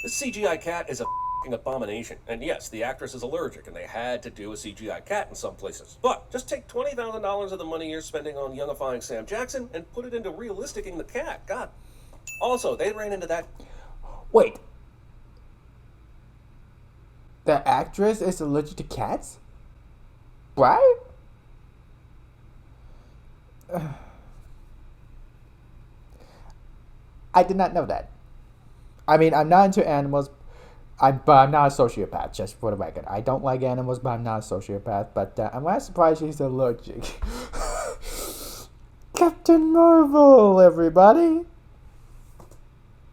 This CGI cat is a f***ing abomination. And yes, the actress is allergic, and they had to do a CGI cat in some places. But just take $20,000 of the money you're spending on youngifying Sam Jackson and put it into realisticing the cat. God. Also, they ran into that. Wait. The actress is allergic to cats? Right? I did not know that. I mean, I'm not into animals, but I'm not a sociopath, just for the record. I don't like animals, but I'm not a sociopath. But I'm not surprised she's allergic. Captain Marvel, everybody!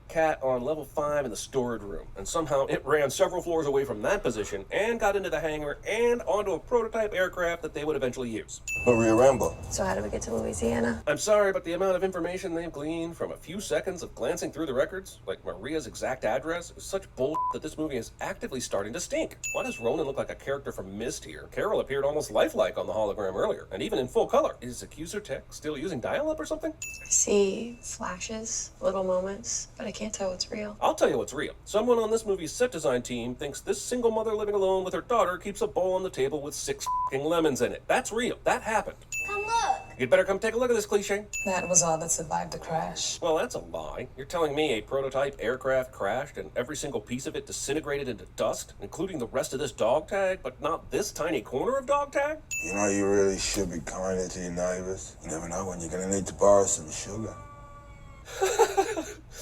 Cat on level 5 in the storage room, and somehow it ran several floors away from that position and got into the hangar and onto a prototype aircraft that they would eventually use. Maria Rambo. So how do we get to Louisiana? I'm sorry, but the amount of information they've gleaned from a few seconds of glancing through the records, like Maria's exact address, is such bull that this movie is actively starting to stink. Why does Ronan look like a character from Myst here? Carol appeared almost lifelike on the hologram earlier, and even in full color. Is Accuser Tech still using dial-up or something? I see flashes, little moments, but I can't tell what's real. I'll tell you what's real. Someone on this movie's set design team thinks this single mother living alone with her daughter keeps a bowl on the table with 6 f***ing lemons in it. That's real. That happened. Come look. You'd better come take a look at this cliche. That was all that survived the crash. Well, that's a lie. You're telling me a prototype aircraft crashed and every single piece of it disintegrated into dust, including the rest of this dog tag, but not this tiny corner of dog tag? You know, you really should be kinder to your neighbors. You never know when you're gonna need to borrow some sugar.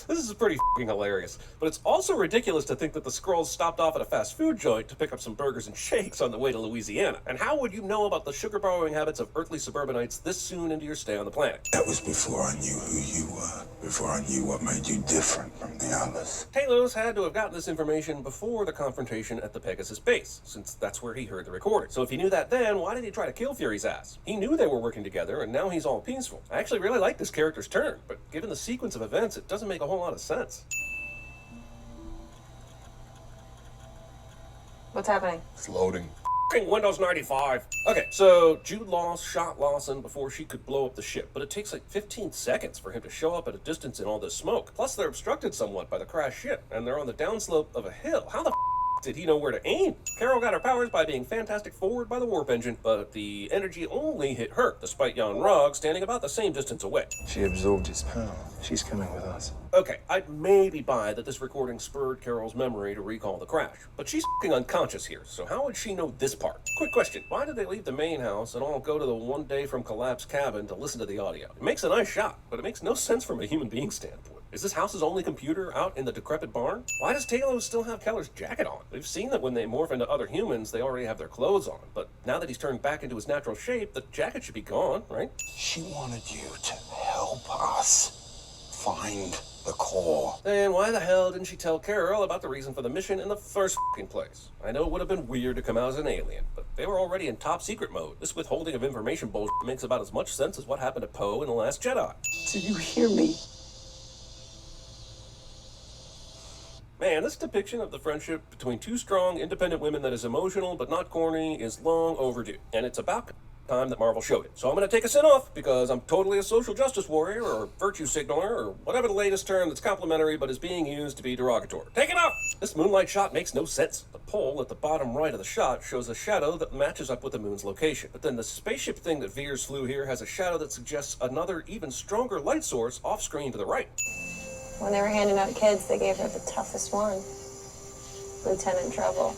This is pretty f***ing hilarious, but it's also ridiculous to think that the Skrulls stopped off at a fast food joint to pick up some burgers and shakes on the way to Louisiana. And how would you know about the sugar borrowing habits of earthly suburbanites this soon into your stay on the planet? That was before I knew who you were, before I knew what made you different from the others. Talos had to have gotten this information before the confrontation at the Pegasus base, since that's where he heard the recording. So if he knew that then, why did he try to kill Fury's ass? He knew they were working together, and now he's all peaceful. I actually really like this character's turn, but given the sequence of events, it doesn't make a whole lot of sense. What's happening? It's loading. F***ing Windows 95. Okay, so Jude Law shot Lawson before she could blow up the ship, but it takes like 15 seconds for him to show up at a distance in all this smoke. Plus, they're obstructed somewhat by the crashed ship, and they're on the downslope of a hill. How the did he know where to aim? Carol got her powers by being fantastic forward by the warp engine, but the energy only hit her, despite Jan Rog standing about the same distance away. She absorbed his power. She's coming with us. Okay, I'd maybe buy that this recording spurred Carol's memory to recall the crash, but she's f***ing unconscious here, so how would she know this part? Quick question, why did they leave the main house and all go to the one day from collapse cabin to listen to the audio? It makes a nice shot, but it makes no sense from a human being standpoint. Is this house's only computer out in the decrepit barn? Why does Talos still have Keller's jacket on? We've seen that when they morph into other humans, they already have their clothes on, but now that he's turned back into his natural shape, the jacket should be gone, right? She wanted you to help us find the core. Then why the hell didn't she tell Carol about the reason for the mission in the first f***ing place? I know it would have been weird to come out as an alien, but they were already in top secret mode. This withholding of information bullshit makes about as much sense as what happened to Poe in The Last Jedi. Do you hear me? Man, this depiction of the friendship between two strong, independent women that is emotional but not corny is long overdue, and it's about time that Marvel showed it. So I'm going to take a sin off because I'm totally a social justice warrior or virtue signaler or whatever the latest term that's complimentary but is being used to be derogatory. Take it off! This moonlight shot makes no sense. The pole at the bottom right of the shot shows a shadow that matches up with the moon's location. But then the spaceship thing that Veers flew here has a shadow that suggests another, even stronger light source off-screen to the right. When they were handing out kids, they gave her the toughest one. Lieutenant Trouble.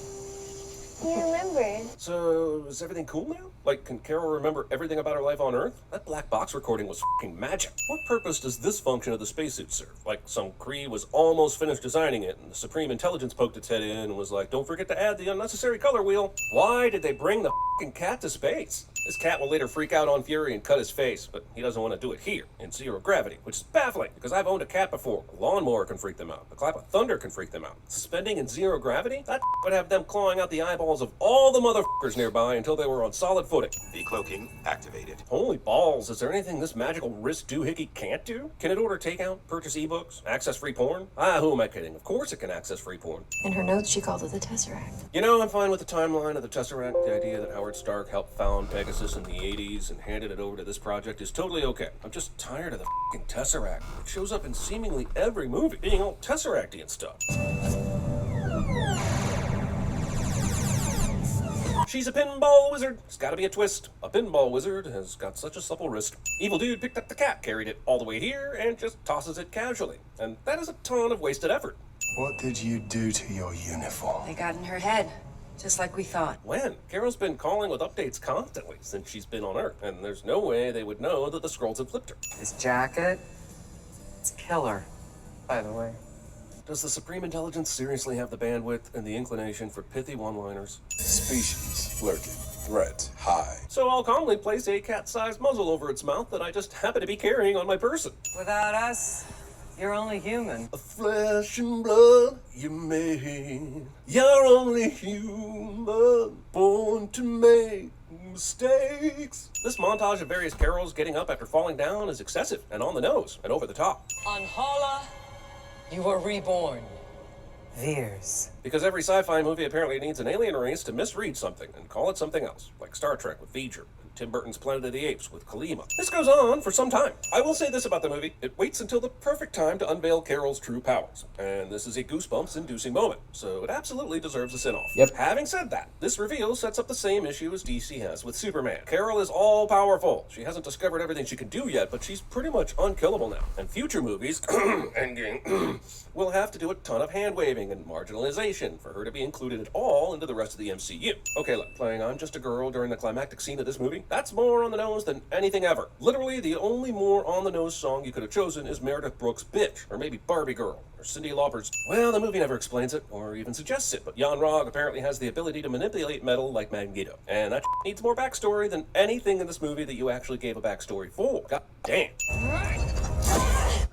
You remembered. So, is everything cool now? Like, can Carol remember everything about her life on Earth? That black box recording was f***ing magic. What purpose does this function of the spacesuit serve? Like, some Kree was almost finished designing it, and the Supreme Intelligence poked its head in and was like, don't forget to add the unnecessary color wheel. Why did they bring the f***ing cat to space? This cat will later freak out on Fury and cut his face, but he doesn't want to do it here, in zero gravity, which is baffling, because I've owned a cat before. A lawnmower can freak them out. A clap of thunder can freak them out. Suspending in zero gravity? That would have them clawing out the eyeballs of all the motherfuckers nearby until they were on solid footing. Decloaking activated. Holy balls, is there anything this magical wrist doohickey can't do? Can it order takeout, purchase ebooks, access free porn? Who am I kidding? Of course it can access free porn. In her notes, she called it the Tesseract. You know, I'm fine with the timeline of the Tesseract. The idea that Howard Stark helped found Pegasus in the 80s and handed it over to this project is totally okay. I'm just tired of the f***ing Tesseract. It shows up in seemingly every movie, being all Tesseract-y and stuff. She's a pinball wizard. It's gotta be a twist. A pinball wizard has got such a supple wrist. Evil dude picked up the cat, carried it all the way here, and just tosses it casually. And that is a ton of wasted effort. What did you do to your uniform? They got in her head, just like we thought. When? Carol's been calling with updates constantly since she's been on Earth, and there's no way they would know that the scrolls had flipped her. This jacket, it's killer. By the way. Does the Supreme Intelligence seriously have the bandwidth and the inclination for pithy one-liners? Species lurking. Threat high. So I'll calmly place a cat-sized muzzle over its mouth that I just happen to be carrying on my person. Without us, you're only human. A flesh and blood you made. You're only human, born to make mistakes. This montage of various Carols getting up after falling down is excessive and on the nose and over the top. On Hala, you were reborn. Veers. Because every sci-fi movie apparently needs an alien race to misread something and call it something else, like Star Trek with V'ger, and Tim Burton's Planet of the Apes with Kalima. This goes on for some time. I will say this about the movie, it waits until the perfect time to unveil Carol's true powers, and this is a goosebumps-inducing moment, so it absolutely deserves a send-off. Yep. Having said that, this reveal sets up the same issue as DC has with Superman. Carol is all-powerful. She hasn't discovered everything she can do yet, but she's pretty much unkillable now, and future movies, Endgame, will have to do a ton of hand-waving and marginalization for her to be included at all into the rest of the MCU. Okay, look, playing I'm Just a Girl during the climactic scene of this movie, that's more on the nose than anything ever. Literally, the only more on-the-nose song you could have chosen is Meredith Brooks' Bitch, or maybe Barbie Girl, or Cyndi Lauper's... Well, the movie never explains it, or even suggests it, but Jan Rog apparently has the ability to manipulate metal like Magneto. And that needs more backstory than anything in this movie that you actually gave a backstory for. God damn.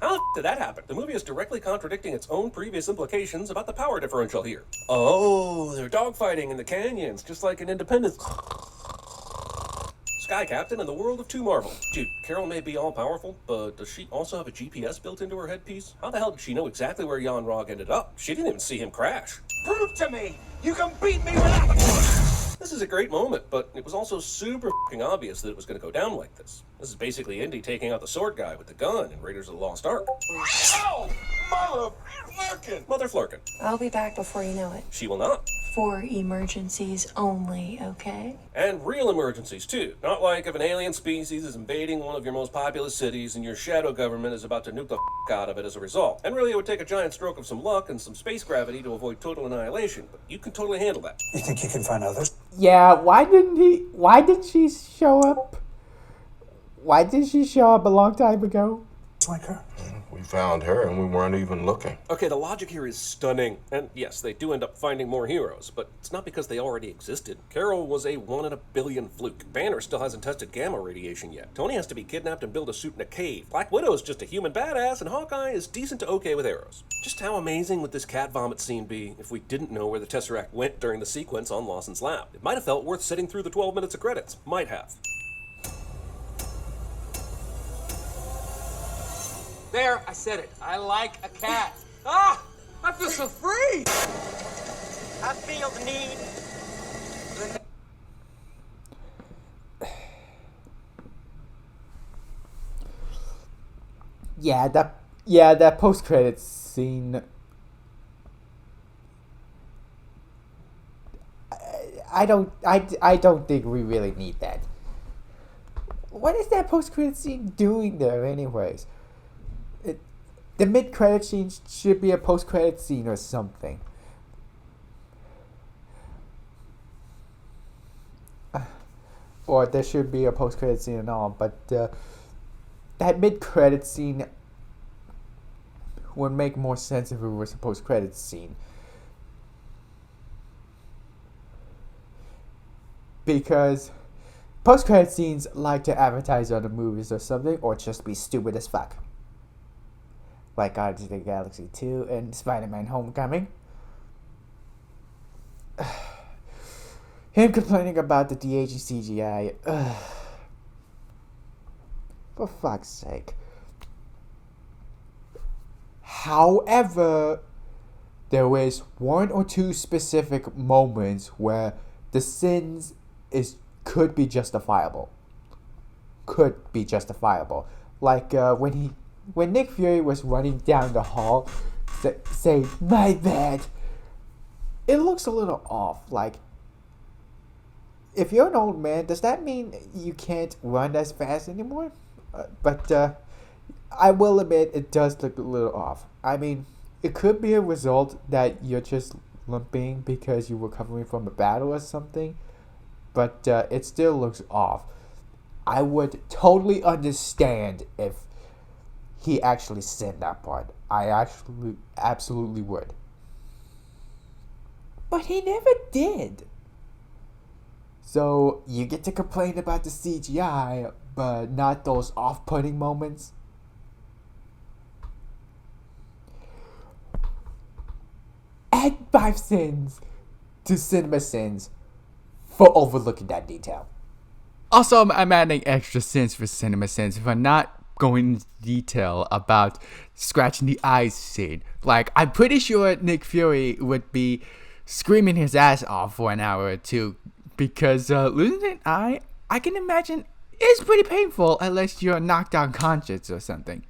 How the did that happen? The movie is directly contradicting its own previous implications about the power differential here. Oh, they're dogfighting in the canyons, just like in Independence. Sky Captain in the world of Two Marvel. Dude, Carol may be all-powerful, but does she also have a GPS built into her headpiece? How the hell did she know exactly where Jan Rog ended up? She didn't even see him crash. Prove to me you can beat me without a... This is a great moment, but it was also super f***ing obvious that it was going to go down like this. This is basically Indy taking out the sword guy with the gun in Raiders of the Lost Ark. Oh, mother flirkin'! Mother Flurkin. I'll be back before you know it. She will not. For emergencies only, okay? And real emergencies, too. Not like if an alien species is invading one of your most populous cities and your shadow government is about to nuke the out of it as a result. And really, it would take a giant stroke of some luck and some space gravity to avoid total annihilation, but you can totally handle that. You think you can find others? Yeah, why did she show up? Why did she show up a long time ago? It's like her. We found her and we weren't even looking. Okay, the logic here is stunning. And yes, they do end up finding more heroes, but it's not because they already existed. Carol was a 1 in a billion fluke. Banner still hasn't tested gamma radiation yet. Tony has to be kidnapped and build a suit in a cave. Black Widow is just a human badass, and Hawkeye is decent to okay with arrows. Just how amazing would this cat vomit scene be if we didn't know where the Tesseract went during the sequence on Lawson's lab? It might have felt worth sitting through the 12 minutes of credits. Might have. There, I said it. I like a cat. Ah! I feel so free! I feel the need. That post-credits scene. I don't think we really need that. What is that post-credit scene doing there, anyways? The mid-credit scene should be a post-credit scene or something. Or there should be a post-credit scene and all, but that mid-credit scene would make more sense if it was a post-credit scene. Because post-credit scenes like to advertise other movies or something, or just be stupid as fuck. Like Guardians of the Galaxy 2 and Spider-Man Homecoming. Him complaining about the de-aging CGI. For fuck's sake. However, there is one or two specific moments where the sins could be justifiable. Like when Nick Fury was running down the hall, saying, "My bad," it looks a little off. Like, if you're an old man, does that mean you can't run as fast anymore? But I will admit it does look a little off. I mean, it could be a result that you're just limping because you're recovering from a battle or something, but it still looks off. I would totally understand if he actually said that part. I actually absolutely would. But he never did. So you get to complain about the CGI, but not those off-putting moments. Add 5 sins to Cinema Sins for overlooking that detail. Also, I'm adding extra sins for Cinema Sins for not going into detail about scratching the eyes scene. Like, I'm pretty sure Nick Fury would be screaming his ass off for an hour or two, because losing an eye, I can imagine, is pretty painful unless you're knocked unconscious or something.